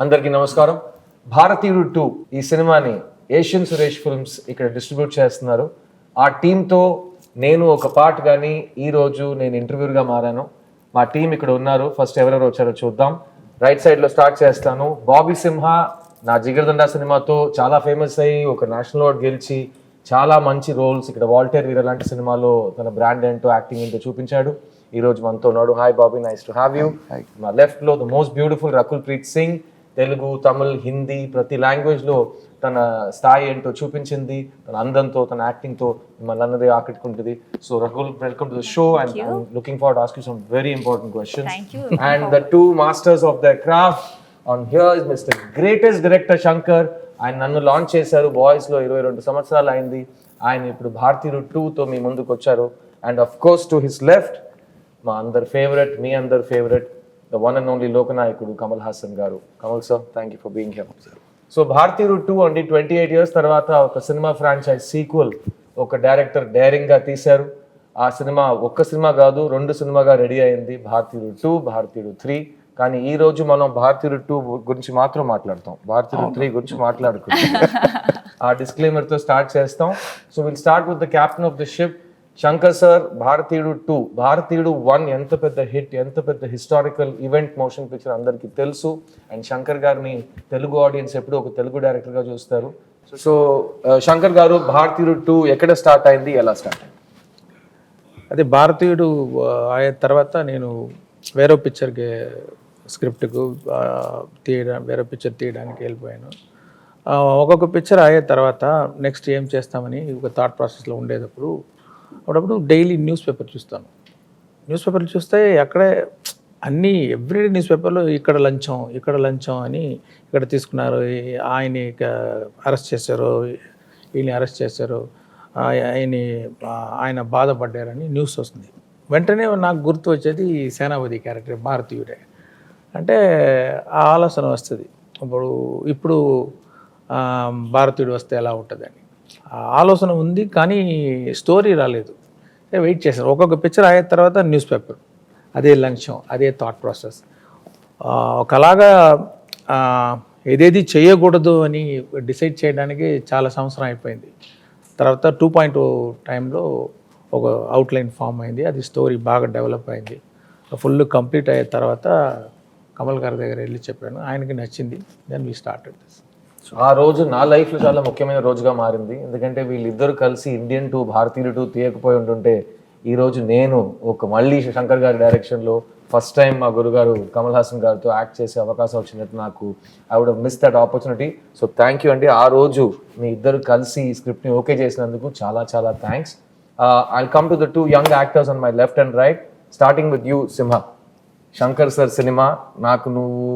అందరికీ నమస్కారం. భారతీయుడు 2 ఈ సినిమాని ఏషియన్ సురేష్ ఫిల్మ్స్ ఇక్కడ డిస్ట్రిబ్యూట్ చేస్తున్నారు. ఆ టీంతో నేను ఒక పార్ట్ కానీ ఈరోజు నేను ఇంటర్వ్యూగా మారాను. మా టీం ఇక్కడ ఉన్నారు. ఫస్ట్ ఎవరెవరు వచ్చారో చూద్దాం. రైట్ సైడ్లో స్టార్ట్ చేస్తాను. బాబీ సింహ నా జిగర్దండా సినిమాతో చాలా ఫేమస్ అయ్యి ఒక నేషనల్ అవార్డ్ గెలిచి చాలా మంచి రోల్స్ ఇక్కడ వాల్టర్ వీర లాంటి సినిమాలో తన బ్రాండ్ ఏంటో యాక్టింగ్ ఏంటో చూపించాడు. ఈ రోజు మనతో ఉన్నాడు. Hi Bobby, nice to have you. మా లెఫ్ట్ లో the most beautiful Rakul Preet Singh. Telugu, Tamil, Hindi ప్రతి లాంగ్వేజ్ లో తన స్థాయి ఏంటో చూపించింది. తన అందంతో, తన యాక్టింగ్ తో మిమ్మల్ని అన్నది ఆకట్టుకుంటుంది. So Rakul, welcome to the show and I'm looking forward to ask you some very important questions. And the two masters of the craft on here is mister greatest director Shankar. ఆయన నన్ను లాంచ్ చేశారు boys లో 22 సంవత్సరాలు అయింది. ఆయన ఇప్పుడు భారతీయుడు 2తో మీ ముందుకు వచ్చారు. And of course to his left మా అందరి ఫేవరెట్, మీ అందరి favourite, the one and only లోకనాయకుడు కమల్ హాసన్ గారు. Kamal sir, thank you for being here. So Bharateeyudu 2 అండి 28 years తర్వాత ఒక సినిమా ఫ్రాంచైజ్ సీక్వెల్ ఒక డైరెక్టర్ డైరింగ్ గా తీశారు. ఆ సినిమా ఒక్క సినిమా కాదు, 2 సినిమాగా రెడీ అయింది. భారతీయుడు 2, భారతీయుడు 3. కానీ ఈ రోజు మనం భారతీయుడు 2 గురించి మాత్రం మాట్లాడతాం, భారతీయుడు 3 గురించి మాట్లాడుకుంటాం. ఆ డిస్క్లైమర్ తో స్టార్ట్ చేస్తాం. So will start with the captain of the ship Shankar sir. భారతీయుడు 2, భారతీయుడు 1 ఎంత పెద్ద హిట్, ఎంత పెద్ద హిస్టారికల్ ఈవెంట్ మోషన్ పిక్చర్ అందరికీ తెలుసు. అండ్ శంకర్ గారిని తెలుగు ఆడియన్స్ ఎప్పుడు ఒక తెలుగు డైరెక్టర్ గా చూస్తారు. సో శంకర్ గారు, భారతీయుడు 2 ఎక్కడ స్టార్ట్ అయింది, ఎలా స్టార్ట్ అయింది? అదే భారతీయుడు అయిన తర్వాత నేను వేరే పిక్చర్కి స్క్రిప్ట్కు వేరే పిక్చర్ తీయడానికి వెళ్ళిపోయాను. ఒక్కొక్క పిక్చర్ అయిన తర్వాత నెక్స్ట్ ఏం చేస్తామని ఒక థాట్ ప్రాసెస్లో ఉండేటప్పుడు అప్పుడప్పుడు డైలీ న్యూస్ పేపర్ చూస్తాను. న్యూస్ పేపర్లు చూస్తే అక్కడే అన్నీ ఎవ్రీడే న్యూస్ పేపర్లో ఇక్కడ లంచం అని ఇక్కడ తీసుకున్నారు, ఆయన్ని అరెస్ట్ చేశారు, వీళ్ళని అరెస్ట్ చేశారు, ఆయన బాధపడ్డారని న్యూస్ వస్తుంది. వెంటనే నాకు గుర్తు వచ్చేది సేనాపతి క్యారెక్టర్ భారతీయుడే. అంటే ఆ ఆలోచన వస్తుంది, ఇప్పుడు భారతీయుడు వస్తే ఎలా ఉంటుందని ఆ ఆలోచన ఉంది. కానీ స్టోరీ రాలేదు. వెయిట్ చేశాను. ఒక్కొక్క పిక్చర్ అయిన తర్వాత న్యూస్ పేపర్, అదే లంచం, అదే థాట్ ప్రాసెస్. ఒకలాగా ఏదేది చేయకూడదు అని డిసైడ్ చేయడానికి చాలా సంవత్సరం అయిపోయింది. తర్వాత 2.0 టైంలో ఒక అవుట్లైన్ ఫామ్ అయింది. అది స్టోరీ బాగా డెవలప్ అయింది. ఫుల్ కంప్లీట్ అయిన తర్వాత కమల్ గారి దగ్గర వెళ్ళి చెప్పాను, ఆయనకి నచ్చింది. Then we started this. ఆ రోజు నా లైఫ్లో చాలా ముఖ్యమైన రోజుగా మారింది. ఎందుకంటే వీళ్ళిద్దరు కలిసి ఇండియన్ 2, భారతీయుడు 2 తీయకపోయి ఉంటుంటే ఈరోజు నేను మళ్ళీ శంకర్ గారి డైరెక్షన్లో ఫస్ట్ టైం మా గురుగారు కమల్ హాసన్ గారితో యాక్ట్ చేసే అవకాశం వచ్చినట్టు నాకు I would miss that opportunity. So thank you అండి. ఆ రోజు మీ ఇద్దరు కలిసి ఈ స్క్రిప్ట్ని ఓకే చేసినందుకు చాలా చాలా thanks. I'll come to the 2 young actors on my left and right, starting with you, Simha. Shankar sir cinema నాకు నువ్వు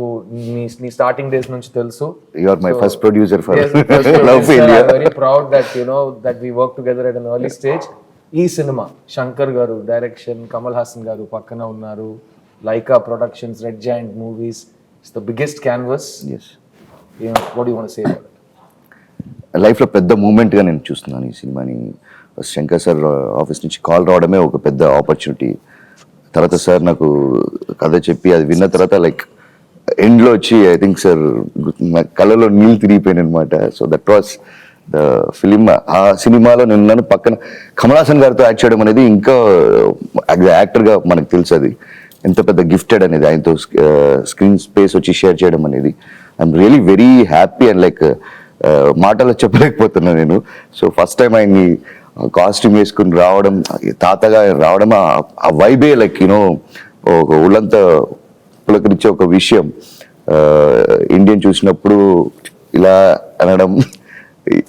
నీ స్టార్టింగ్ డేస్ నుంచి తెలుసు. You are my first producer for Love Failure. I'm very proud that that we work together at an early stage. ఈ సినిమా Shankar garu direction, Kamal Haasan garu పక్కన ఉన్నారు, Lyca productions, red giant movies. It's the biggest canvas. yes, what do you want to say about it? లైఫ్లో పెద్ద మూమెంట్గా నేను చూస్తున్నాను ఈ సినిమాని. శంకర్ సార్ ఆఫీస్ నుంచి కాల్ రావడమే ఒక పెద్ద ఆపర్చునిటీ. తర్వాత సార్ నాకు కథ చెప్పి అది విన్న తర్వాత లైక్ ఎండ్లో వచ్చి ఐ థింక్ సార్ నా కళ్ళలో నీళ్ళు తిరిగిపోయాను అనమాట. So that was the film. ఆ సినిమాలో నేను పక్కన కమల్ హాసన్ గారితో యాక్ట్ చేయడం అనేది ఇంకా యాక్టర్గా మనకు తెలుసు అది ఎంత పెద్ద గిఫ్టెడ్ అనేది. ఆయనతో స్క్రీన్ స్పేస్ వచ్చి షేర్ చేయడం అనేది I'm really very happy and like మాటలో చెప్పలేకపోతున్నా నేను. సో ఫస్ట్ టైం ఆయన్ని కాస్ట్యూమ్ వేసుకుని రావడం, తాతగా రావడం, ఆ వైబే లైక్ ఒక ఊళ్ళంతా పులకరించే ఒక విషయం. ఇండియన్ చూసినప్పుడు ఇలా అనడం,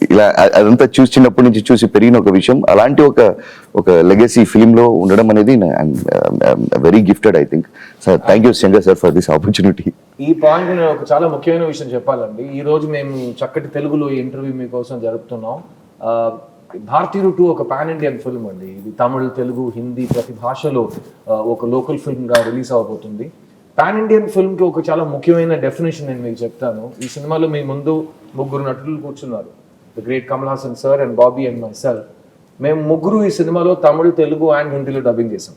ఇలా అదంతా చిన్నప్పటి నుంచి చూసి పెరిగిన ఒక విషయం. అలాంటి ఒక లెగసీ ఫిలింలో ఉండడం అనేది very gifted I think. Sir thank you Shankar sir for this opportunity. ఈ పాయింట్ నేను ఒక చాలా ముఖ్యమైన విషయం చెప్పాలండి. ఈ రోజు మేము చక్కటి తెలుగులో ఈ ఇంటర్వ్యూ మీకోసం జరుపుతున్నాం. భారతీయుడు 2 ఒక పాన్ ఇండియన్ ఫిల్మ్ అండి. ఇది తమిళ్, తెలుగు, హిందీ ప్రతి భాషలో ఒక లోకల్ ఫిల్మ్ గా రిలీజ్ అవబోతుంది. పాన్ ఇండియన్ ఫిల్మ్ కి ఒక చాలా ముఖ్యమైన డెఫినేషన్ నేను మీకు చెప్తాను. ఈ సినిమాలో మీ ముందు 3 నటులు కూర్చున్నారు, the great Kamal Haasan sir and Bobby and my self. మేము 3 ఈ సినిమాలో తమిళ్, తెలుగు అండ్ హిందీలో డబ్బింగ్ చేసాం.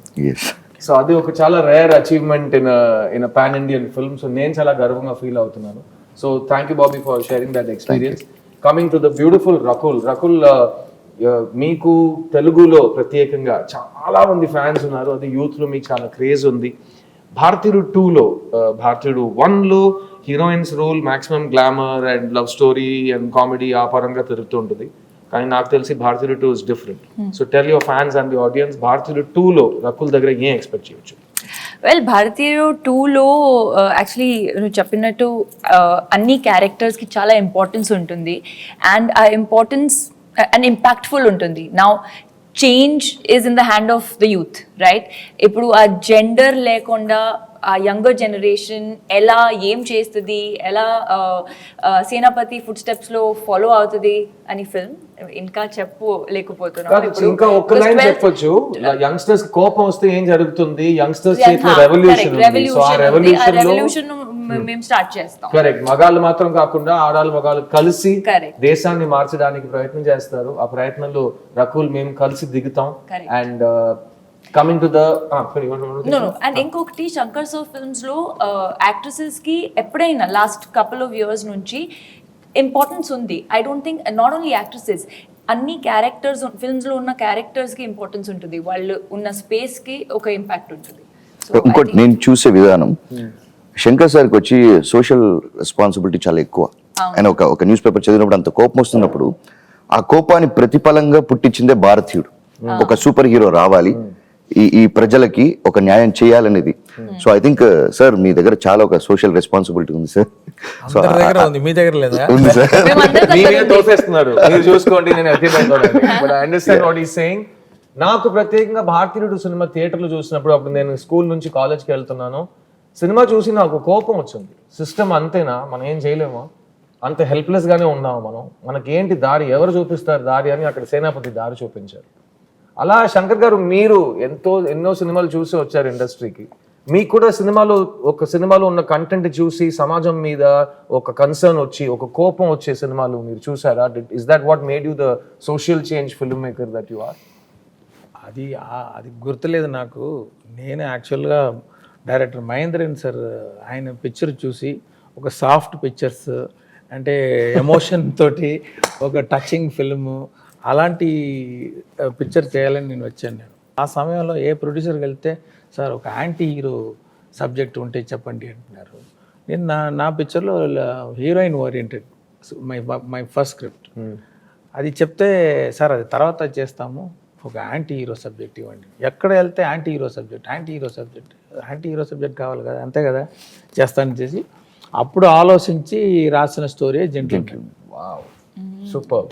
సో అది ఒక చాలా rare achievement in pan Indian film. So నేను చాలా గర్వంగా ఫీల్ అవుతున్నాను. So thank you Bobby for sharing that experience. Coming to the beautiful Rakul. మీకు తెలుగులో ప్రత్యేకంగా చాలా మంది ఫ్యాన్స్ ఉన్నారు, అది యూత్ లో మీకు చాలా క్రేజ్ ఉంది. భారతీయుడు 2లో భారతీయుడు 1లో heroines role maximum glamour and love story and comedy ఆ పరంగా తిరుగుతూ ఉంటుంది. కానీ నాకు తెలిసి Bharateeyudu 2 is different. So tell your fans and the audiences, Bharateeyudu 2లో రకుల్ దగ్గర ఏం ఎక్స్పెక్ట్ చేయొచ్చు? వెల్, భారతీయుడు 2లో యాక్చువల్లీ నువ్వు చెప్పినట్టు అన్ని క్యారెక్టర్స్కి చాలా ఇంపార్టెన్స్ ఉంటుంది అండ్ ఆ ఇంపార్టెన్స్ అండ్ ఇంపాక్ట్ఫుల్ ఉంటుంది. Now change is in the hand of the youth, right? ఇప్పుడు ఆ జెండర్ లేకుండా ఆ యంగర్ జనరేషన్ ఎలా ఏం చేస్తుంది, ఎలా సేనాపతి ఫుడ్ స్టెప్స్లో ఫాలో అవుతుంది అని ఫిల్మ్ ఇంకా ఇంకా ఒక్క లైన్ చెప్పొచ్చు. యంగ్స్టర్స్ కోపం వస్తే ఏం జరుగుతుంది, యంగ్స్టర్స్ చేతిలో రెవల్యూషన్ ఉంది. సో ఆ రెవల్యూషన్ మేము స్టార్ట్ చేస్తాం. కరెక్ట్. మగాళ్ళు మాత్రం కాకుండా ఆడాళ్ళు మగాళ్ళు కలిసి దేశాన్ని మార్చడానికి ప్రయత్నం చేస్తారు. ఆ ప్రయత్నంలో రకుల్ మేము కలిసి దిగుతాం. And coming to the and ఇంకొకటి శంకర్ సార్ ఫిల్మ్స్ లో యాక్ట్రెసెస్ కి ఎప్పుడైనా లాస్ట్ కపుల్ ఆఫ్ ఇయర్స్ నుంచి ఇంపార్టెన్స్ ఉంది. I don't think not only actresses, అన్ని క్యారెక్టర్స్ ఫిల్మ్స్ లో ఉన్న క్యారెక్టర్స్ కి ఇంపార్టెన్స్ ఉంటుంది. వాళ్ళు ఉన్న స్పేస్ కి ఒక ఇంపాక్ట్ ఉంటుంది. ఇంకోటి నేను చూసే విధానం, శంకర్ సార్కి వచ్చి సోషల్ రెస్పాన్సిబిలిటీ చాలా ఎక్కువ. ఆయన ఒక న్యూస్ పేపర్ చదివినప్పుడు అంత కోపం వస్తున్నప్పుడు ఆ కోపాన్ని ప్రతిఫలంగా పుట్టించిందే భారతీయుడు. ఒక సూపర్ హీరో రావాలి, ఈ ప్రజలకి ఒక న్యాయం చేయాలనేది. సో ఐ థింక్ సార్ మీ దగ్గర చాలా ఒక సోషల్ రెస్పాన్సిబిలిటీ ఉంది సార్. సో మీ దగ్గర లేదా? ఉంది సార్. తోసేస్తున్నారు, మీరు చూసుకోండి. నేను అండర్స్టాండ్ వాట్ ఈస్ సేయింగ్. నాకు ప్రత్యేకంగా భారతీయుడు సినిమా థియేటర్లో చూసినప్పుడు, అప్పుడు నేను స్కూల్ నుంచి కాలేజ్కి వెళ్తున్నాను, సినిమా చూసి నాకు కోపం వచ్చింది. సిస్టమ్ అంతేనా, మనం ఏం చేయలేమా, అంత హెల్ప్లెస్ గానే ఉన్నాము మనం, మనకేంటి దారి, ఎవరు చూపిస్తారు దారి అని అక్కడ సేనాపతి దారి చూపించారు. అలా శంకర్ గారు మీరు ఎన్నో సినిమాలు చూసి వచ్చారు ఇండస్ట్రీకి. మీకు కూడా సినిమాలో ఉన్న కంటెంట్ చూసి సమాజం మీద ఒక కన్సర్న్ వచ్చి ఒక కోపం వచ్చే సినిమాలు మీరు చూసారా? Is that what made you the social change film maker that you are? అది గుర్తులేదు నాకు. నేను యాక్చువల్గా డైరెక్టర్ మహేంద్రన్ సార్ ఆయన పిక్చర్ చూసి ఒక సాఫ్ట్ పిక్చర్స్ అంటే ఎమోషన్ తోటి ఒక టచింగ్ ఫిల్ము అలాంటి పిక్చర్ చేయాలని నేను వచ్చాను. ఆ సమయంలో ఏ ప్రొడ్యూసర్కి వెళ్తే సార్ ఒక యాంటీ హీరో సబ్జెక్ట్ ఉంటే చెప్పండి అంటున్నారు. నేను నా పిక్చర్లో heroine oriented my first script. అది చెప్తే సార్ అది తర్వాత చేస్తాము, ఒక యాంటీ హీరో సబ్జెక్ట్ ఇవ్వండి. ఎక్కడ వెళ్తే యాంటీ హీరో సబ్జెక్ట్ కావాలి కదా, అంతే కదా, చేస్తాను చేసి అప్పుడు ఆలోచించి రాసిన story gentlemen. Wow, super.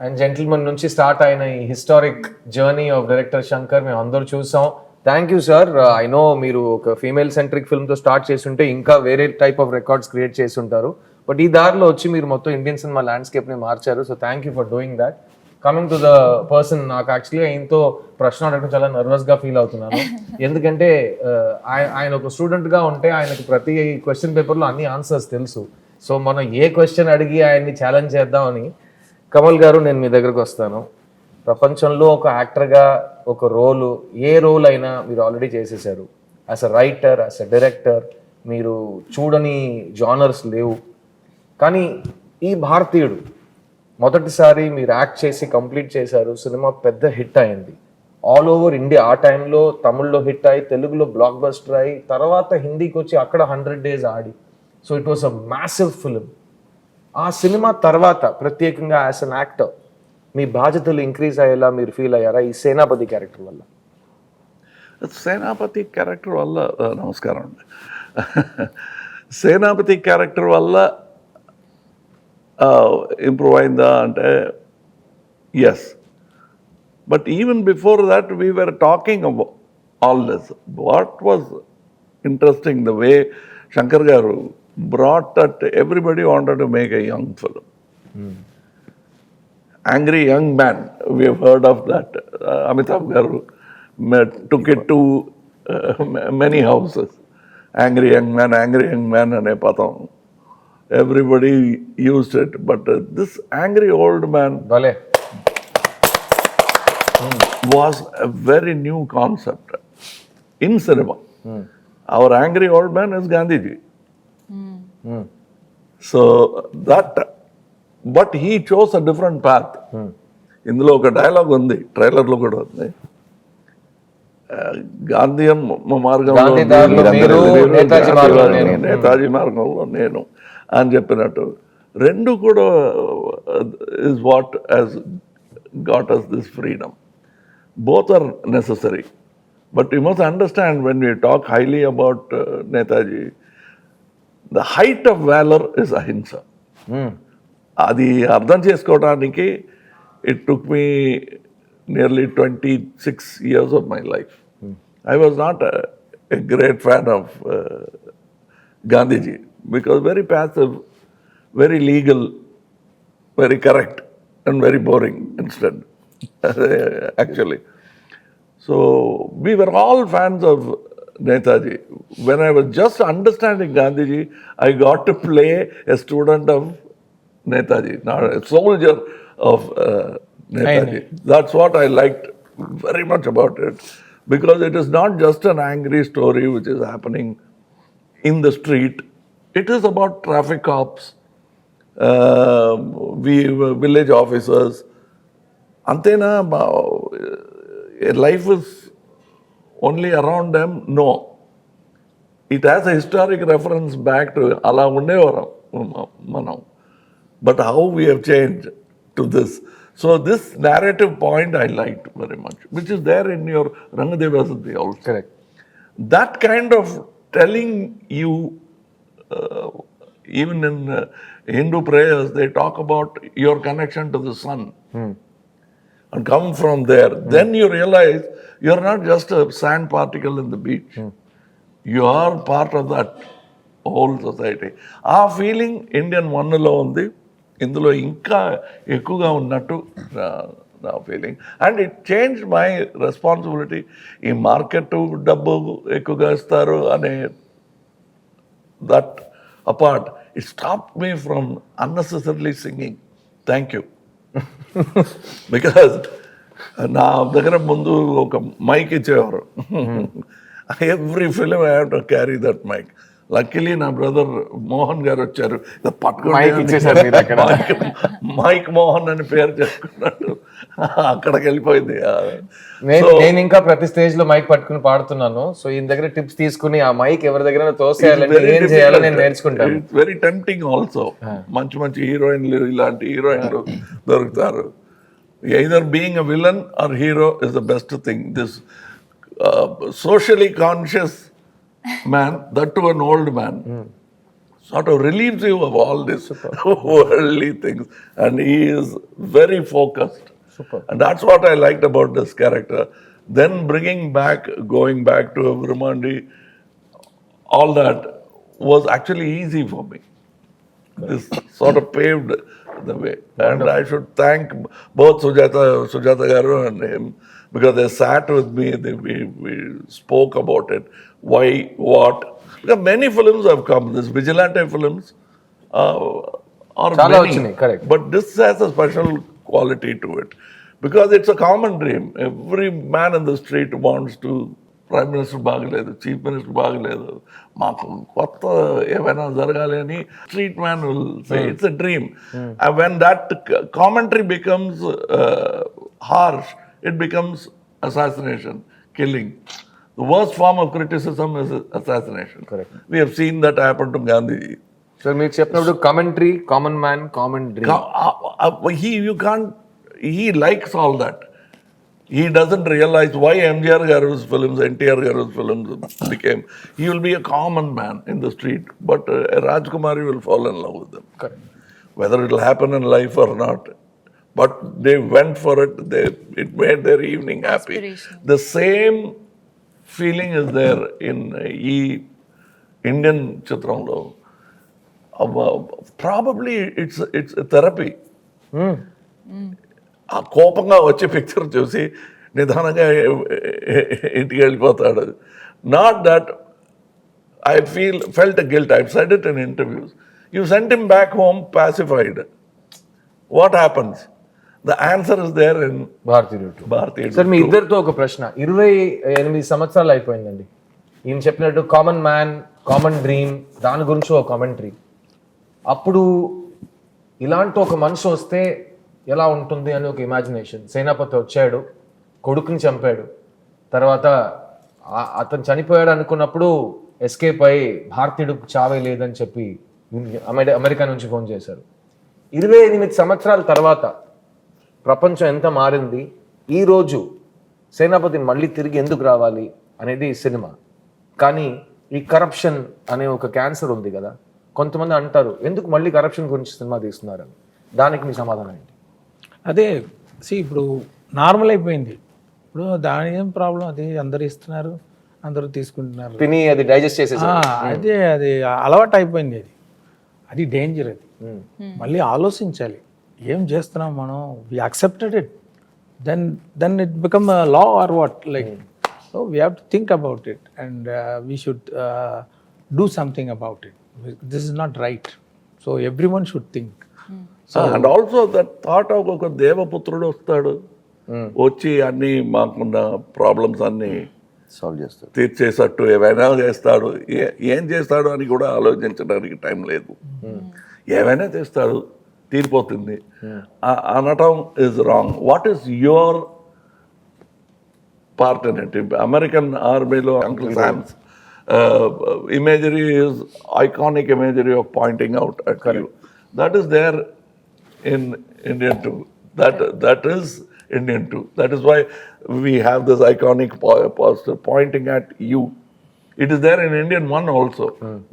And gentlemen నుంచి స్టార్ట్ అయిన ఈ historic journey of director Shankar మేము అందరూ చూసాం. Thank you sir. I know మీరు ఒక ఫీమేల్ సెంట్రిక్ ఫిల్మ్తో స్టార్ట్ చేస్తుంటే ఇంకా వేరే టైప్ ఆఫ్ రికార్డ్స్ క్రియేట్ చేసి ఉంటారు. బట్ ఈ దారిలో వచ్చి మీరు మొత్తం ఇండియన్ సినిమా ల్యాండ్స్కేప్ని మార్చారు. So thank you for doing that. Coming to the person, నాకు యాక్చువల్గా ఆయనతో ప్రశ్న అడగడం చాలా నర్వస్గా ఫీల్ అవుతున్నాను. ఎందుకంటే ఆయన ఒక స్టూడెంట్గా ఉంటే ఆయనకు ప్రతి క్వశ్చన్ పేపర్లో అన్ని ఆన్సర్స్ తెలుసు. సో మనం ఏ క్వశ్చన్ అడిగి ఆయన్ని ఛాలెంజ్ చేద్దామని, కమల్ గారు నేను మీ దగ్గరకు వస్తాను. ప్రపంచంలో ఒక యాక్టర్గా ఒక ఏ రోల్ అయినా మీరు ఆల్రెడీ చేసేసారు. As a writer, as a director మీరు చూడని జానర్స్ లేవు. కానీ ఈ భారతీయుడు మొదటిసారి మీరు యాక్ట్ చేసి కంప్లీట్ చేశారు. సినిమా పెద్ద హిట్ అయింది ఆల్ ఓవర్ ఇండియా. ఆ టైంలో తమిళ్లో హిట్ అయ్యి, తెలుగులో బ్లాక్ బస్టర్ అయ్యి, తర్వాత హిందీకి వచ్చి అక్కడ 100 days Audi. So it was a massive film. ఆ సినిమా తర్వాత ప్రత్యేకంగా యాజ్ అన్ యాక్టర్ మీ బాధ్యతలు ఇంక్రీజ్ అయ్యేలా మీరు ఫీల్ అయ్యారా ఈ సేనాపతి క్యారెక్టర్ వల్ల? సేనాపతి క్యారెక్టర్ వల్ల నమస్కారం అండి. సేనాపతి క్యారెక్టర్ వల్ల ఇంప్రూవ్ అయిందా అంటే yes. But even before that we were talking about all this. What was interesting the way Shankar garu brought that everybody wanted to make a young film. Angry Young Man, we have heard of that. Amitabh Garu took it to many houses. Angry Young Man ane padam. Everybody used it, but this angry old man was a very new concept in cinema. Our angry old man is Gandhiji. So that but he chose a different path. ఇందులో ఒక dialogue ఉంది, ట్రైలర్లో కూడా ఉంది. గాంధీయం మార్గంలో గాంధీ దారిలో మీరు, నేతాజీ మార్గంలో నేను. నేతాజీ మార్గంలో నేను అని చెప్పినట్టు రెండు కూడా is what has got us this freedom. Both are necessary. But you must understand when you talk highly about Netaji, the height of valour is ahimsa. అది అర్థం చేసుకోవడానికి it took me nearly 26 years of my life. I was not a great fan of Gandhiji because very passive, very legal, very correct and very boring instead, actually. So we were all fans of Netaji. When I was just understanding Gandhiji, I got to play a student of Netaji, not a soldier of Netaji. That's what I liked very much about it, because it is not just an angry story which is happening in the street. It is about traffic cops, village officers. Antena, life is only around them. No, it has a historic reference back to ala undevaram manam, but how we have changed to this. So this narrative point I liked very much, which is there in your Rangadevasati also. Correct. That kind of telling you, even in Hindu prayers, they talk about your connection to the sun and come from there. Then you realize you're not just a sand particle in the beach. You are part of that whole society. Our feeling Indian one lo undi. ఇందులో ఇంకా ఎక్కువగా ఉన్నట్టు నా feeling. And it change my responsibility. ఈ market డబ్బు ఎక్కువగా ఇస్తారు అనే that apart, it stop me from unnecessarily singing thank you. Because నా దగ్గర ముందు ఒక మైక్ ఇచ్చేవారు. Every film I have to carry that mike. Luckily నా బ్రదర్ మోహన్ గారు వచ్చారు, మైక్ మోహన్ అని పేరు చెప్పుకున్నట్టు అక్కడికి వెళ్ళిపోయింది. నేను ఇంకా ప్రతి స్టేజ్ లో మైక్ పట్టుకుని పాడుతున్నాను. సో ఈయన దగ్గర టిప్స్ తీసుకుని ఆ మైక్ ఎవరి దగ్గర తోసేయాలంటే ఏం చేయాలో నేను నేర్చుకుంటాను. It's very tempting also. మంచి మంచి హీరోయిన్లు, ఇలాంటి హీరోయిన్లు దొరుకుతారు. Either being a villain or hero is the best thing. This socially conscious man, that to an old man, sort of relieves you of all these worldly things, and he is very focused. Super. And that's what I liked about this character. Then going back to Brahmandi, all that was actually easy for me. This sort of paved the way. And I should thank both Sujata Garu and him, because they sat with me, we spoke about it. Why, what? Because many films have come, these vigilante films are Chala many, vachinai, correct. but this has a special quality to it, because it's a common dream. Every man in the street wants to, Prime Minister బాగలేదు, Chief Minister బాగలేదు, మాకు కొత్త ఏమైనా జరగాలి అని street man will say it's a dream. And when that commentary becomes harsh, it becomes assassination, killing. The worst form of criticism is assassination. Correct. We have seen that happen to Gandhiji. So మీరు చెప్పినప్పుడు commentary, common man, common dream. He likes all that. He doesn't realize why MGR Garu's films, NTR Garu's films became. He will be a common man in the street, but Rajkumari will fall in love with them. Correct. Whether it will happen in life or not. But they went for it. It made their evening happy. Inspirational. The same feeling is there in Indian Chitramlo. Probably it's a therapy. ఆ కోపంగా వచ్చే picture చూసి నిదానంగా ఇంటికి వెళ్ళిపోతాడు. Not that I felt a guilt. I've said it in interviews. You sent him back home pacified. What happens? The answer is there in భారతీయుడు. Sir మీ ఇద్దరితో ఒక ప్రశ్న. 28 సంవత్సరాలు అయిపోయిందండి. ఈయన చెప్పినట్టు కామన్ మ్యాన్, కామన్ డ్రీమ్, దాని గురించి ఒక కామెంటరీ. అప్పుడు ఇలాంటి ఒక మనిషి వస్తే ఎలా ఉంటుంది అని ఒక ఇమాజినేషన్. సేనాపతి వచ్చాడు, కొడుకుని చంపాడు, తర్వాత అతను చనిపోయాడు అనుకున్నప్పుడు ఎస్కేప్ అయ్యి భారతీయుడికి చావే లేదని చెప్పి అమెరికా నుంచి ఫోన్ చేశారు. 28 సంవత్సరాల తర్వాత ప్రపంచం ఎంత మారింది, ఈరోజు సేనాపతి మళ్ళీ తిరిగి ఎందుకు రావాలి అనేది సినిమా. కానీ ఈ కరప్షన్ అనే ఒక క్యాన్సర్ ఉంది కదా, కొంతమంది అంటారు ఎందుకు మళ్ళీ కరప్షన్ గురించి సినిమా తీస్తున్నారని. దానికి మీ సమాధానం ఏంటి? అదే ఇప్పుడు నార్మల్ అయిపోయింది. ఇప్పుడు దాని ఏం ప్రాబ్లం, అది అందరు ఇస్తున్నారు, అందరూ తీసుకుంటున్నారు, తిని అది డైజెస్ట్ చేసేసి అదే అది అలవాటు అయిపోయింది. అది డేంజర్. అది మళ్ళీ ఆలోచించాలి, ఏం చేస్తున్నాం మనం. We accepted it, then it become law or what, like so we have to think about it and we should do something about it. This is not right, so every one should think. And also that thought of ఒక దేవపుత్రుడు వస్తాడు, వచ్చి అన్ని మాకున్న problems అన్ని solve చేస్తారు. తీర్చేసట్టు ఏమైనా చేస్తాడు. ఏం చేస్తాడు అని కూడా ఆలోచించడానికి టైం లేదు. ఏమైనా చేస్తాడు, తీరిపోతుంది అనటం is wrong. What is your part in it? American ఆర్మీలో uncle శామ్స్ imagery is iconic imagery of pointing out at you. That is there in Indian too. That is Indian too. That is why we have this iconic poster pointing at you. It is there in Indian one also.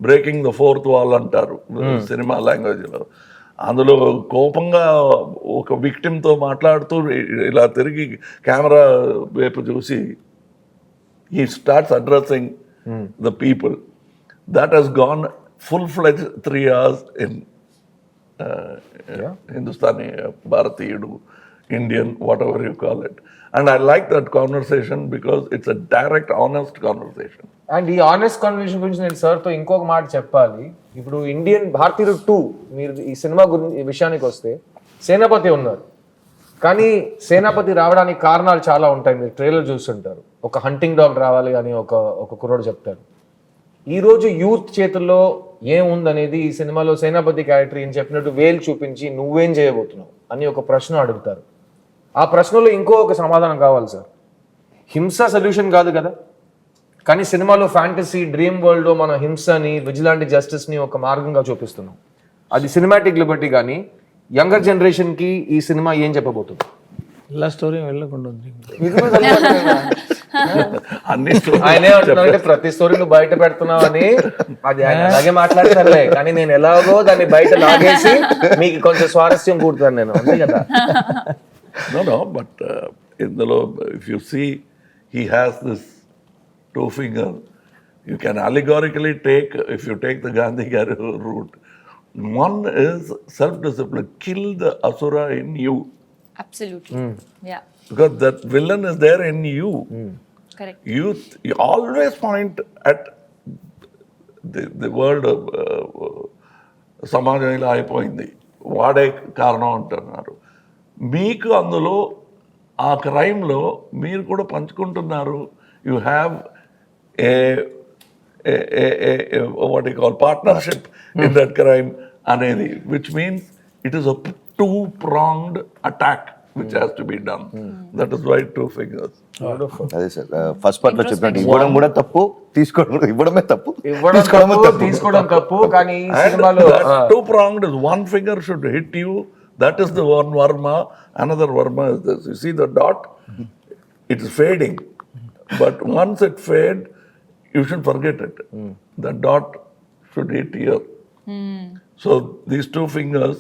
Breaking the fourth wall antaru cinema language lo. అందులో కోపంగా ఒక విక్టిమ్తో మాట్లాడుతూ ఇలా తిరిగి camera వైపు చూసి he starts addressing the people. That has gone full-fledged 3 hours in Hindustani, Bharatiyudu, Indian, whatever you call it. And I like that conversation because it's a direct, honest conversation. And ఈ honest conversation గురించి నేను సార్తో ఇంకొక మాట చెప్పాలి. ఇప్పుడు Indian భారతీయుడు 2 మీరు ఈ సినిమా గురించి విషయానికి వస్తే సేనాపతి ఉన్నారు, కానీ సేనాపతి రావడానికి కారణాలు చాలా ఉంటాయి. మీరు ట్రైలర్ చూస్తుంటారు, ఒక హంటింగ్ డాగ్ రావాలి అని ఒక కుర్రోడు చెప్తారు. ఈరోజు యూత్ చేతుల్లో ఏముందనేది ఈ సినిమాలో సేనాపతి క్యారెక్టర్ ఏం చెప్పినట్టు వేలు చూపించి నువ్వేం చేయబోతున్నావు అని ఒక ప్రశ్న అడుగుతారు. ఆ ప్రశ్నలో ఇంకో ఒక సమాధానం కావాలి సార్. హింస సొల్యూషన్ కాదు కదా, కానీ సినిమాలో ఫ్యాంటసీ డ్రీమ్ వరల్డ్లో మన హింసని, విజిలాంటి జస్టిస్ని ఒక మార్గంగా చూపిస్తున్నాం. అది సినిమాటిక్ లిబర్టీ. కానీ యంగర్ జనరేషన్కి ఈ సినిమా ఏం చెప్పబోతుంది? ఇలా స్టోరీ వెళ్ళకుండా ఉంది. అన్ని ఆయనే అంటున్నారంటే ప్రతి స్టోరీ నువ్వు బయట పెడుతున్నావు అని. అది ఆయన అలాగే మాట్లాడతారులే, కానీ నేను ఎలాగో దాన్ని బయట లాగేసి మీకు కొంచెం స్వారస్యం కూడుతాను నేను, అంతే కదా. No, but ఇందులో if you see, he has this 2 finger. You can allegorically take, if you take the Gandhi route, one is self-discipline. Kill the asura in you. Absolutely. Yeah. Because that villain is there in you. Correct. You always point at the world of సమాజం ఇలా అయిపోయింది, వాడే కారణం అంటున్నారు. మీకు అందులో ఆ క్రైమ్లో మీరు కూడా పంచుకుంటున్నారు. You have what you call partnership in that crime అనేది, which means it is a 2-pronged attack which has to be done. That is why 2 fingers. అదే సార్ ఫస్ట్ పార్ట్ లో చెప్పినట్టు ఇవ్వడం కూడా తప్పు, ఇవ్వడమే తప్పు, తీసుకోవడం తప్పు. కానీ ఈ And సినిమాలో that 2-pronged is one finger should hit you. That is the one Varma. Another Varma is this. You see the dot? It is fading. But once it fades, you should forget it. The dot should hit here. So these 2 fingers,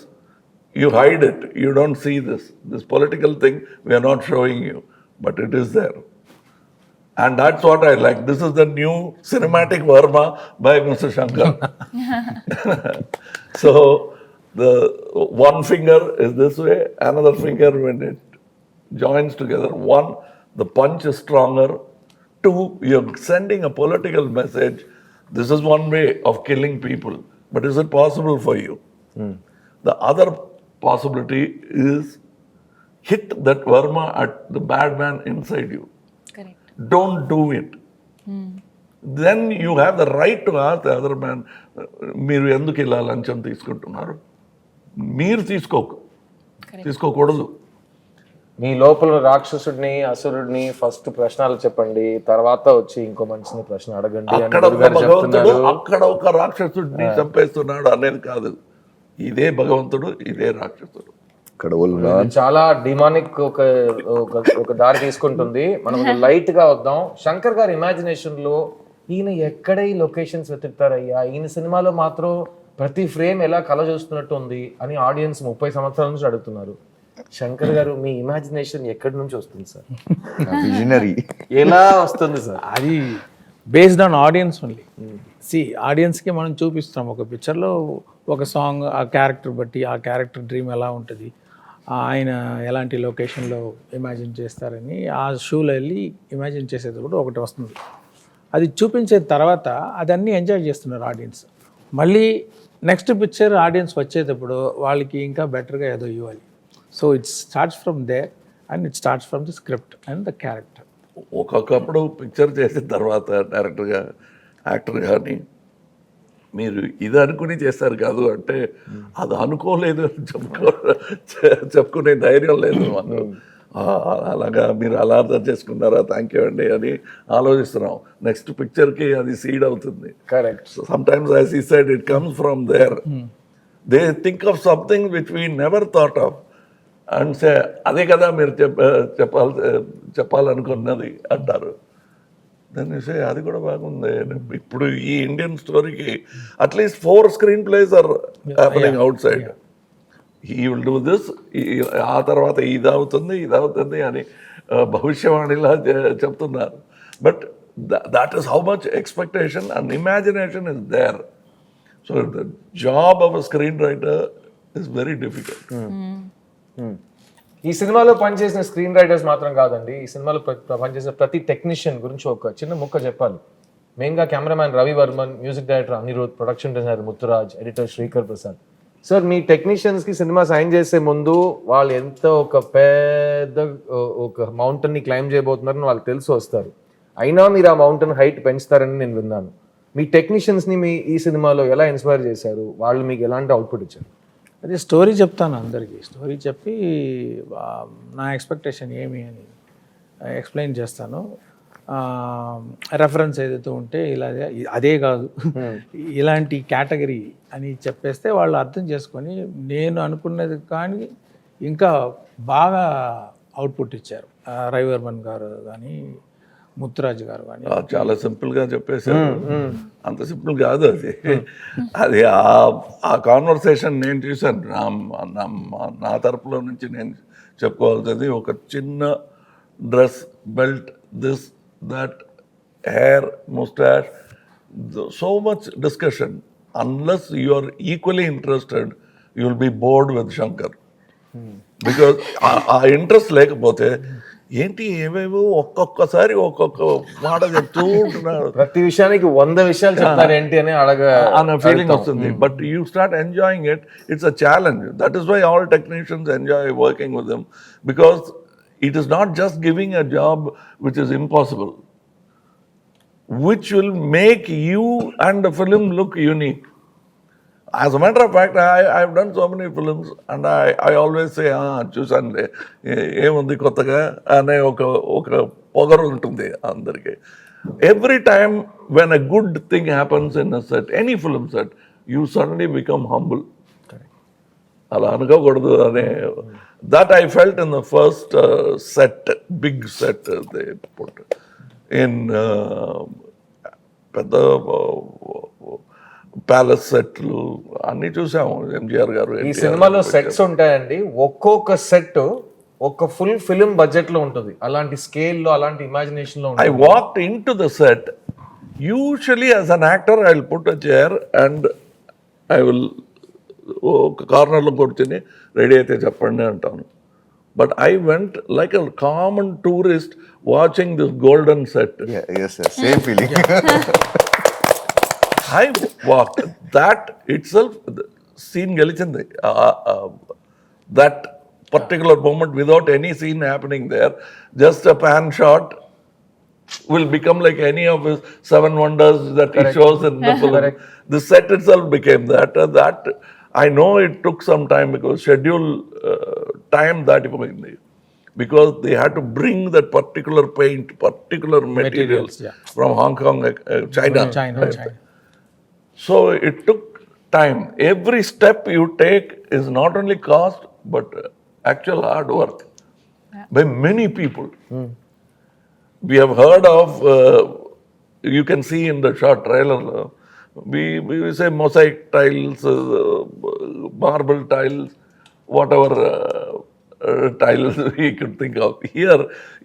you hide it. You don't see this. This political thing, we are not showing you. But it is there. And that's what I like. This is the new cinematic Varma by Mr. Shankar. So the one finger is this way, another finger when it joins together. 1, the punch is stronger. 2, you're sending a political message. This is one way of killing people. But is it possible for you? The other possibility is hit that Varma at the bad man inside you. Correct. Don't do it. then you have the right to ask the other man, మీరు ఎందుకు ఇలా లంచం తీసుకుంటున్నారు? మీరు తీసుకోకూడదు. మీ లోపల రాక్షసుడిని అసురుడిని first ప్రశ్నలు చెప్పండి, తర్వాత వచ్చి ఇంకో మనిషిని ప్రశ్న అడగండి అని అక్కడ గురుగారు భగవంతుడు చెప్తున్నారు. అక్కడ ఒక రాక్షసుడిని చంపేస్తున్నాడు అనేది కాదు. ఇదే భగవంతుడు, ఇదే రాక్షసుడు. ఇక్కడ వాళ్ళు ఇది చాలా డిమానిక్ ఒక దారి తీసుకుంటుంది. మనం లైట్ గా వద్దాం. శంకర్ గారి ఇమాజినేషన్ లో ఈయన ఎక్కడ ఈ లొకేషన్స్ వెతుకుతారయ్యా, ఈయన సినిమాలో మాత్రం ప్రతి ఫ్రేమ్ ఎలా కల చూస్తున్నట్టు ఉంది అని ఆడియన్స్ 30 సంవత్సరాల నుంచి అడుగుతున్నారు. శంకర్ గారు, మీ ఇమాజినేషన్ ఎక్కడి నుంచి వస్తుంది సార్? విజనరీ. ఎలా వస్తుంది సార్? అది బేస్డ్ ఆన్ ఆడియన్స్ ఓన్లీ. ఆడియన్స్కి మనం చూపిస్తాం ఒక పిక్చర్లో ఒక సాంగ్, ఆ క్యారెక్టర్ బట్టి ఆ క్యారెక్టర్ డ్రీమ్ ఎలా ఉంటుంది, ఆయన ఎలాంటి లొకేషన్లో ఇమాజిన్ చేస్తారని ఆ షూలో వెళ్ళి ఇమాజిన్ చేసేటప్పుడు ఒకటి వస్తుంది. అది చూపించిన తర్వాత అదన్నీ ఎంజాయ్ చేస్తున్నారు ఆడియన్స్. మళ్ళీ నెక్స్ట్ పిక్చర్ ఆడియన్స్ వచ్చేటప్పుడు వాళ్ళకి ఇంకా బెటర్గా ఏదో ఇవ్వాలి. So it starts from there and it starts from the script and the character. ఒక్కొక్కప్పుడు పిక్చర్ చేసిన తర్వాత డైరెక్టర్గా, యాక్టర్ కానీ మీరు ఇది అనుకుని చేస్తారు కాదు అంటే అది అనుకోలేదు అని చెప్పుకునే ధైర్యం లేదు మాకు. అలాగా మీరు అలా అర్థం చేసుకున్నారా, థ్యాంక్ యూ అండి అని ఆలోచిస్తున్నాం. నెక్స్ట్ పిక్చర్కి అది సీడ్ అవుతుంది. Correct. Sometimes as he said it comes from there. They think of something which we never thought of and say అదే కదా మీరు చెప్పాలనుకున్నది అంటారు. దాన్ని సే అది కూడా బాగుంది. ఇప్పుడు ఈ ఇండియన్ స్టోరీకి at least 4 screen plays are happening outside. ఈ విల్ డూ దిస్, ఆ తర్వాత ఇది అవుతుంది అని భవిష్యవాణిలా చెప్తున్నారు. But that is how much expectation and imagination is there. So the job of a screenwriter is very difficult. ఈ సినిమాలో పనిచేసిన స్క్రీన్ రైటర్స్ మాత్రం కాదండి, ఈ సినిమాలో పనిచేసిన ప్రతి టెక్నీషియన్ గురించి ఒక చిన్న ముక్క చెప్పాలి. మెయిన్గా cameraman Ravi Varman, music director Anirudh, production designer Muthuraj, editor Sreekar Prasad. Sir, మీ టెక్నీషియన్స్కి సినిమా సైన్ చేసే ముందు వాళ్ళు ఎంత ఒక పెద్ద ఒక మౌంటైన్ని క్లైమ్ చేయబోతున్నారని వాళ్ళకి తెలిసి వస్తారు. అయినా మీరు ఆ మౌంటైన్ హైట్ పెంచుతారని నేను విన్నాను. మీ టెక్నీషియన్స్ని మీ ఈ సినిమాలో ఎలా ఇన్స్పైర్ చేశారు? వాళ్ళు మీకు ఎలాంటి అవుట్పుట్ ఇచ్చారు? అదే స్టోరీ చెప్తాను అందరికీ. స్టోరీ చెప్పి నా ఎక్స్పెక్టేషన్ ఏమి అని ఎక్స్ప్లెయిన్ చేస్తాను. రెఫరెన్స్ ఏదైతే ఉంటే ఇలా అదే కాదు ఇలాంటి కేటగిరీ అని చెప్పేస్తే వాళ్ళు అర్థం చేసుకొని నేను అనుకున్నది కానీ ఇంకా బాగా అవుట్పుట్ ఇచ్చారు. రవివర్మన్ గారు కానీ ముత్తురాజ్ గారు కానీ. చాలా సింపుల్గా చెప్పేశారు. అంత సింపుల్ కాదు అది. అది ఆ కాన్వర్సేషన్ నేను చూశాను. నా తరపులో నుంచి నేను చెప్పుకోవాల్సింది ఒక చిన్న dress, belt, this that, hair, moustache, so much discussion. Unless you are equally interested you will be bored with Shankar. Because ఆ ఇంట్రెస్ట్ లేకపోతే ఏంటి ఏమేమో ఒక్కొక్కసారి ఒక్కొక్క మాట చెప్తూ ఉంటున్నారు. ప్రతి విషయానికి 100 విషయాలు చెప్తారు ఏంటి అని అన్న ఫీలింగ్ వస్తుంది. But you start enjoying it. It's a challenge. That is why all technicians enjoy working with them, because it is not just giving a job which is impossible, which will make you and the film look unique. As a matter of fact, I have done so many films and I always say, చూసానులే ఏముంది కొత్తగా అనే ఒక పొగరు ఉంటుంది అందరికీ. Every time when a good thing happens in a set, any film set, you suddenly become humble. అలా అనుకోకూడదు అనే that I felt in the first set, big set they put in పెద్ద ప్యాలెస్ సెట్లు అన్ని చూసాము. ఎంజిఆర్ గారు ఈ సినిమాలో సెట్స్ ఉంటాయండి. ఒక్కొక్క సెట్ ఒక ఫుల్ ఫిల్మ్ బడ్జెట్ లో ఉంటుంది. అలాంటి స్కేల్ లో, అలాంటి ఇమాజినేషన్ లో I walked into the set. Usually as an actor I will put a chair and I will ఒక కార్నర్లో కూర్చొని రెడీ అయితే చెప్పండి అంటాను. But I went like a common tourist watching this golden set. Same feeling. I walk that itself scene గెలిచింది. That particular moment without any scene happening there, just a pan shot will become like any of his 7 wonders that he shows in the film. The set itself became that. That I know it took some time because schedule time that because they had to bring that particular paint, particular materials yeah. from Hong Kong, China. China. So it took time. Every step you take is not only cost but actual hard work by many people. We have heard of, you can see in the short trailer, we say mosaic tiles, marble tiles, whatever tiles we could think of. Here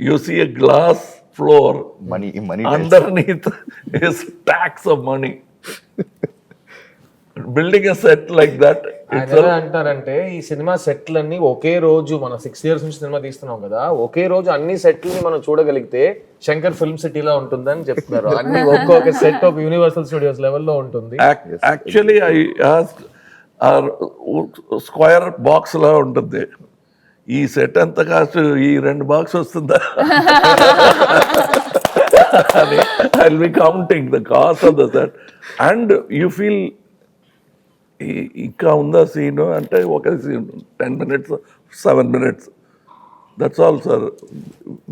you see a glass floor. Money Underneath is stacks of money. Building a set like that. ఆయన ఎలా అంటారంటే ఈ cinema సెట్లన్నీ ఒకే రోజు మనం 6 years నుంచి cinema తీస్తున్నాం కదా, ఒకే రోజు అన్ని సెట్లని మనం చూడగలిగితే శంకర్ ఫిల్మ్ సిటీలో ఉంటుందని చెప్తున్నారు. అన్ని ఒక్కొక్క సెట్ ఒక యూనివర్సల్ స్టూడియోస్ లెవెల్లో ఉంటుంది. Actually, I asked, square box లా ఉంటుంది. ఈ సెట్ ఎంత కాస్ట్, ఈ 2 బాక్స్ వస్తుందా అని I'll be counting the cost of the set. And you feel ఇంకా ఉందా సీన్ అంటే ఒక scene 10 minutes, 7 minutes, that's all sir.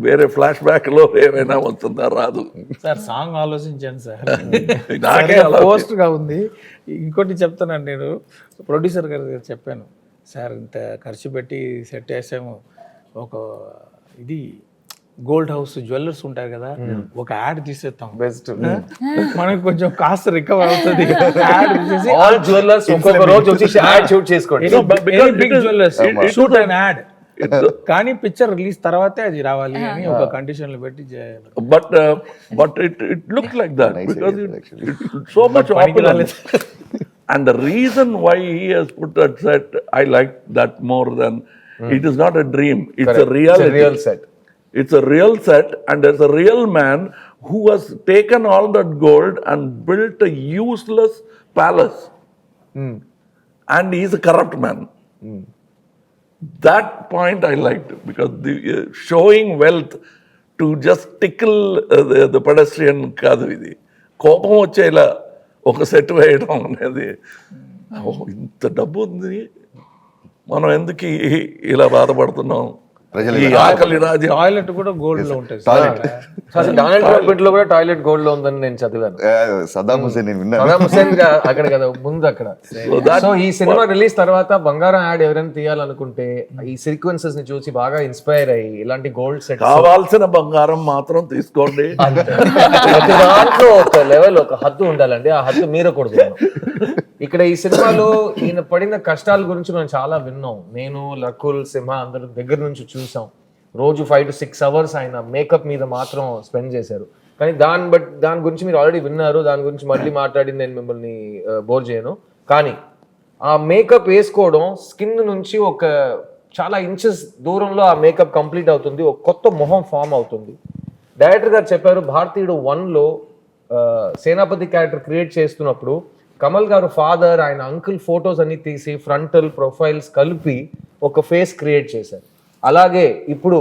వేరే ఫ్లాష్ బ్యాక్ లో ఏమైనా వస్తుందా, రాదు సార్. సాంగ్ ఆలోచించాను సార్, నాకే అలా పోస్ట్ గా ఉంది. ఇంకోటి చెప్తానండి, నేను ప్రొడ్యూసర్ గారు చెప్పాను, సార్ ఇంత ఖర్చు పెట్టి సెట్ వేసాము, ఒక ఇది గోల్డ్ హౌస్ జ్యువెలర్స్ ఉంటారు కదా, ఒక యాడ్ తీసేస్తాం, బెస్ట్ మనకి కొంచెం కాస్ట్ రికవర్ అవుతుంది. యాడ్ తీసేసి ఆల్ జ్యువెలర్స్ ఒక్కొక్క రోజు వచ్చి యాడ్ షూట్ చేసుకోండి. Big jewellers shoot and ad, కానీ పిక్చర్ రిలీజ్ తర్వాతే అది రావాలి అని ఒక కండిషన్ లో పెట్టి చేయాలి. But it looked like that because it's so much opulence. And the reason why he has put that set, I like that more than it is not a dream. It's a reality. It's a real set. It's a real set, and there's a real man who has taken all that gold and built a useless palace. And he's a corrupt man. That point I liked because the showing wealth to just tickle the pedestrian కాదు ఇది. కోపం వచ్చేలా ఒక set వేయడం అనేది, ఇంత డబ్బు ఉంది, మనం ఎందుకు ఇలా బాధపడుతున్నాం, ఈ ఆకలి రాజ్యం. టాయిలెట్ కూడా గోల్డ్ లో ఉంటుంది. అసలు డొనాల్డ్ ట్రంప్ ఇంట్లో కూడా టాయిలెట్ గోల్డ్ లో ఉందని నేను చదివాను. సదాం హుసేన్ నేను విన్నాను. సదాం హుసేన్ అక్కడ కదా ముందు అక్కడ. సో ఈ సినిమా రిలీజ్ తర్వాత బంగారం యాడ్ ఎవరైనా తీయాలనుకుంటే ఈ సీక్వెన్సెస్ ని చూసి బాగా ఇన్స్పైర్ అయ్యి ఇలాంటి గోల్డ్ సెట్ కావాల్సిన బంగారం మాత్రం తీసుకోండి. ప్రతి దాంట్లో ఒక లెవెల్, ఒక హద్దు ఉండాలండి, ఆ హద్దు మీరకూడదు. ఇక్కడ ఈ సినిమాలో ఈయన పడిన కష్టాల గురించి మనం చాలా విన్నాం. నేను, లకుల్, సింహ అందరూ దగ్గర నుంచి చూసాం. రోజు 5 to 6 hours ఆయన మేకప్ మీద మాత్రం స్పెండ్ చేశారు. కానీ దాని గురించి మీరు ఆల్రెడీ విన్నారు, దాని గురించి మళ్ళీ మాట్లాడి నేను మిమ్మల్ని బోర్ చేయను. కానీ ఆ మేకప్ వేసుకోవడం స్కిన్ నుంచి ఒక చాలా ఇంచెస్ దూరంలో ఆ మేకప్ కంప్లీట్ అవుతుంది, ఒక కొత్త మొహం ఫామ్ అవుతుంది. డైరెక్టర్ గారు చెప్పారు, భారతీయుడు 1లో సేనాపతి క్యారెక్టర్ క్రియేట్ చేస్తున్నప్పుడు కమల్ గారు ఫాదర్, ఆయన అంకుల్ ఫొటోస్ అన్ని తీసి ఫ్రంటల్ ప్రొఫైల్స్ కలిపి ఒక ఫేస్ క్రియేట్ చేశారు. అలాగే ఇప్పుడు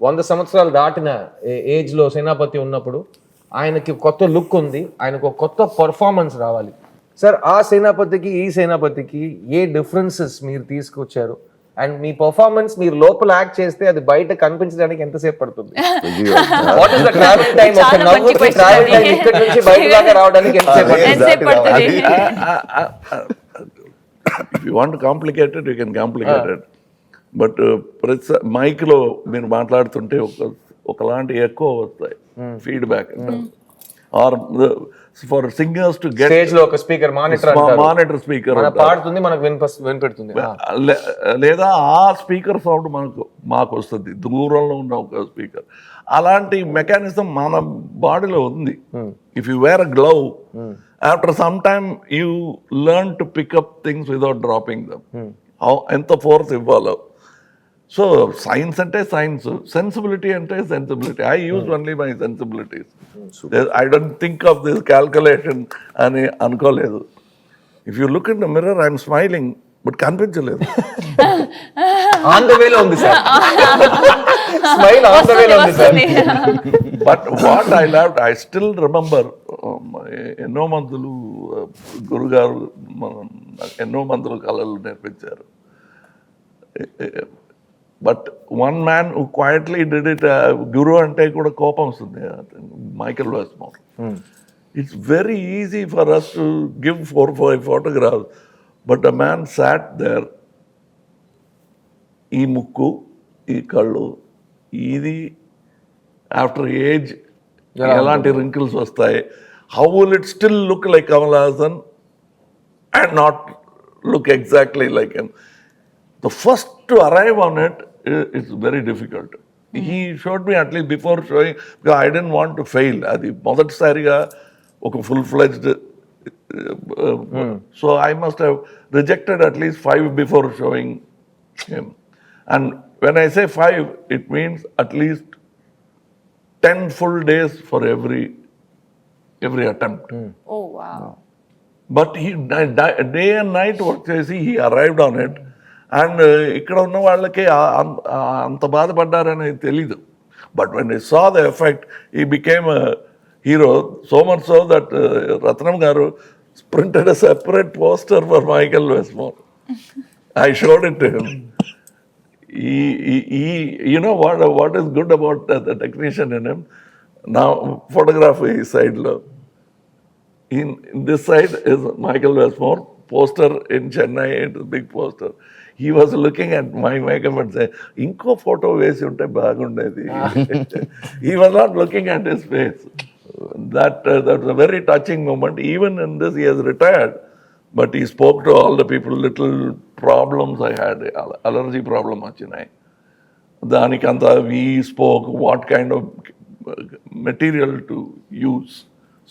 100 సంవత్సరాలు దాటిన ఏజ్లో సేనాపతి ఉన్నప్పుడు ఆయనకి కొత్త లుక్ ఉంది, ఆయనకు కొత్త పర్ఫార్మెన్స్ రావాలి. సార్, ఆ సేనాపతికి ఈ సేనాపతికి ఏ డిఫరెన్సెస్ మీరు తీసుకొచ్చారు? అండ్ మీ పర్ఫార్మెన్స్ మీరు లోపల యాక్ట్ చేస్తే అది బయట కనిపించడానికి ఎంతసేపు పడుతుంది? What is the travel time? ఒక నవ్వుకి ట్రావెల్ టైం ఇక్కడ నుంచి బయట దాకా రావడానికి ఎంతసేపు పడుతుంది? If you want to complicate it, you can complicate it. But mike లో మీరు మాట్లాడుతుంటే ఒకలాంటి ఎక్కువ వస్తాయి feedback. Or for singers to get stage లో ఒక స్పీకర్ మానిటర్ స్పీకర్ పాడుతుంది, మనకు వినిపెడుతుంది, లేదా ఆ స్పీకర్ సౌండ్ మాకు వస్తుంది, దూరంలో ఉన్న ఒక స్పీకర్. అలాంటి మెకానిజం మన బాడీలో ఉంది. If you wear a glove, after some time you learn to pick up things without dropping them. ఎంత ఫోర్స్ ఇవ్వాలో. సో సైన్స్ అంటే సైన్స్, సెన్సిబిలిటీ అంటే sensibility. I use only my sensibilities. I don't think of this calculation అని అనుకోలేదు. If you look in the mirror, I'm smiling, but కనిపించలేదు. On the వేలో ఉంది sir, smile on the వేలో ఉంది sir. But what I loved, I still remember, ఎన్నో మందులు గురుగారు ఎన్నో మందులు కళలు నేర్పించారు. But one man who quietly did it, గురు అంటే కూడా కోపం వస్తుంది, Michael Westmore. It's very easy for us to give 4-5 photographs, but a man sat there. ఈ ముక్కు, ఈ కళ్ళు, ఇది ఆఫ్టర్ ఏజ్ ఎలాంటి రింకిల్స్ వస్తాయి, how will it still look like Kamal Haasan and not look exactly like him. The first to arrive on it is very difficult. He showed me at least before showing, because I didn't want to fail. అది మొదటిసారిగా ఒక full-fledged, so I must have rejected at least 5 before showing him. And when I say 5, it means at least 10 full days for every attempt. Oh, wow. But he day and night work చేసి he arrived on it. And ఇక్కడ ఉన్న వాళ్ళకి అంత బాధపడ్డారని తెలీదు. But when I saw the effect, he became hero. So much so that Ratnam గారు printed a separate poster for Michael Westmore. I showed it to him. You know what is good about the technician in him? Now photography side lo, in this side is Michael Westmore poster in Chennai, it's a big poster. He was looking at my makeup and saying, inko photo vesi unte bagundedi. He was not looking at his face. That was a very touching moment. Even in this, he has retired, but he spoke to all the people. Little problems I had, allergy problem achinai. Danikanta, we spoke what kind of material to use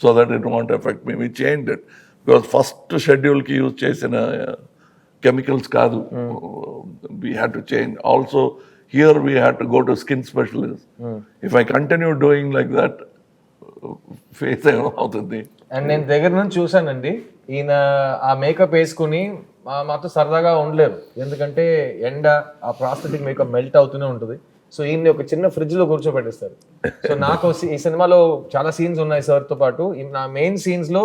so that it won't affect me. We changed it because first schedule ki use chesina chemicals kaadu. We had to change. Also, here we had to go to skin specialist. If I continue doing like that, face అవుతుంది. And నేను దగ్గర నుంచి చూసానండి, ఈయన ఆ makeup వేసుకుని మాతో సరదాగా ఉండలేరు, ఎందుకంటే ఎండ ఆ ప్రాస్థెటిక్ మేకప్ మెల్ట్ అవుతూనే ఉంటుంది. సో ఈయన్ని ఒక చిన్న ఫ్రిడ్జ్ లో కూర్చోబెట్టేస్తారు. సో నాకు ఈ సినిమాలో చాలా సీన్స్ ఉన్నాయి సార్తో పాటు. నా మెయిన్ సీన్స్ లో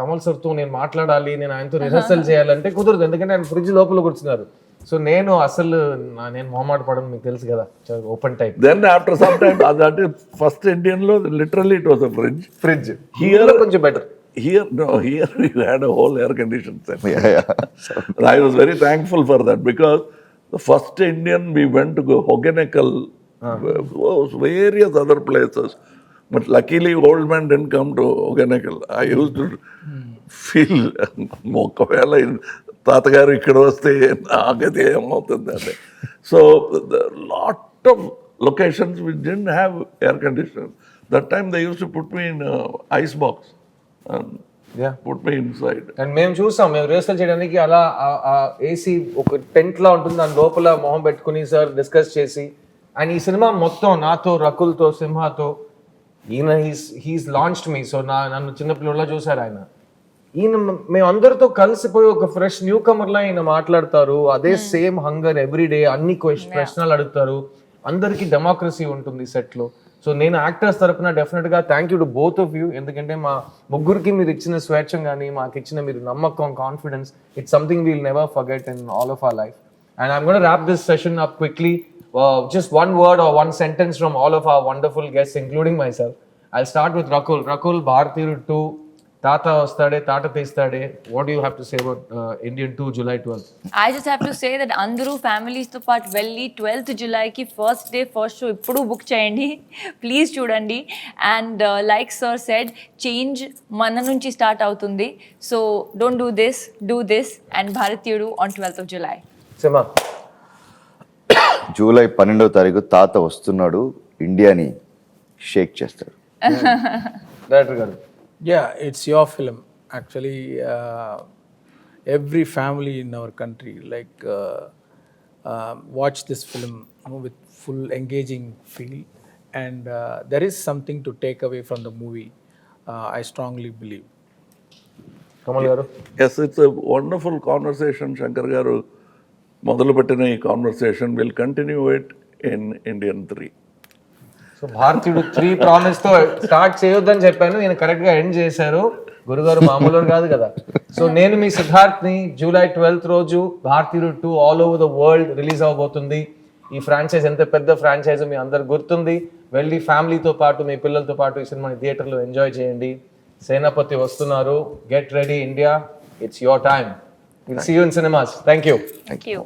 కమల్ సార్తో నేను మాట్లాడాలి, నేను ఆయనతో రిహర్సల్ చేయాలంటే కుదరదు, ఎందుకంటే ఆయన ఫ్రిడ్జ్ లోపల కూర్చున్నారు. సో నేను అసలు నేను మొహమాట పడను, మీకు తెలుసు కదా, open type. Then after some time, that is first Indian lo, literally it was a fridge. Here కొంచెం better. Here we had a whole air conditioned set. Yeah. I was very thankful for that, because the first Indian we went to go Hogeneckal, various other places. But luckily, old man didn't come to Hogeneckal. I used to feel, ఒకవేళ తాతగారు ఇక్కడ వస్తే నాకైతే ఏమవుతుందంటే. So lot of locations we didn't have air conditioner. That time they used to put me in ice box and put me inside. And మేము చూసాం, మేము rehearsal చేయడానికి అలా ఏసీ ఒక టెంట్ లా ఉంటుంది, దాని లోపల మొహం పెట్టుకుని సార్ డిస్కస్ చేసి. అండ్ ఈ సినిమా మొత్తం నాతో, రకుల్తో, సింహాతో, ఈయన హీస్ లాంచ్డ్ మీ. సో నన్ను చిన్నపిల్లలా చూసారు ఆయన. ఈయన మేము అందరితో కలిసిపోయి ఒక ఫ్రెష్ న్యూ కమర్ లా ఈయన మాట్లాడతారు. అదే సేమ్ హంగర్ ఎవ్రీ డే, అన్ని ప్రశ్నలు అడుగుతారు. అందరికీ డెమోక్రసీ ఉంటుంది సెట్ లో. సో నేను యాక్టర్స్ తరపున డెఫినెట్ గా thank you to both of you, ఎందుకంటే మా ముగ్గురికి మీరు ఇచ్చిన స్వేచ్ఛం కానీ, మాకు ఇచ్చిన మీరు నమ్మకం, confidence, it's something we'll never forget in all of our life. And I'm gonna wrap this session up quickly. Just one word or one sentence from all of our wonderful guests, including myself. I'll start with Rakul. Rakul, Bharatiyaru 2, Tata Vastade, Tata Teestade. What do you have to say about Indian 2, July 12th? I just have to say that అందరూ ఫ్యామిలీస్తో పాటు వెళ్ళి 12th జులైకి first day first show ఇప్పుడు book చేయండి, please చూడండి. And like sir said, change మన నుంచి స్టార్ట్ అవుతుంది. So don't do this and Bharateeyudu on 12th of July. Sima. July 12వ తారీఖు తాత వస్తున్నాడు, ఇండియాని షేక్ చేస్తాడు. Director garu. Yeah, it's your film. Actually, every family in our country watch this film with full engaging feel, and there is something to take away from the movie. I strongly believe. Kamal garu? Yes, it's a wonderful conversation. Shankar garu మొదలుపెట్టిన ఈ conversation will continue it in Indian 3. సో Bharateeyudu 3 promise తో start చేయొద్దని చెప్పాను, నేను correct గా end చేశారు. గురుగారు మామూలు కాదు కదా. సో నేను మీ సిద్ధార్థ్ ని జూలై 12th రోజు Bharateeyudu 2 all over the world release అవబోతుంది. ఈ ఫ్రాంచైజ్ ఎంత పెద్ద ఫ్రాంచైజ్ మీ అందరు గుర్తుంది. వెళ్ళి ఫ్యామిలీతో పాటు మీ పిల్లలతో పాటు ఈ సినిమాని థియేటర్లో ఎంజాయ్ చేయండి. సేనాపతి వస్తున్నారు. Get ready India, it's your time. Will see you in cinemas. Thank you. Thank you.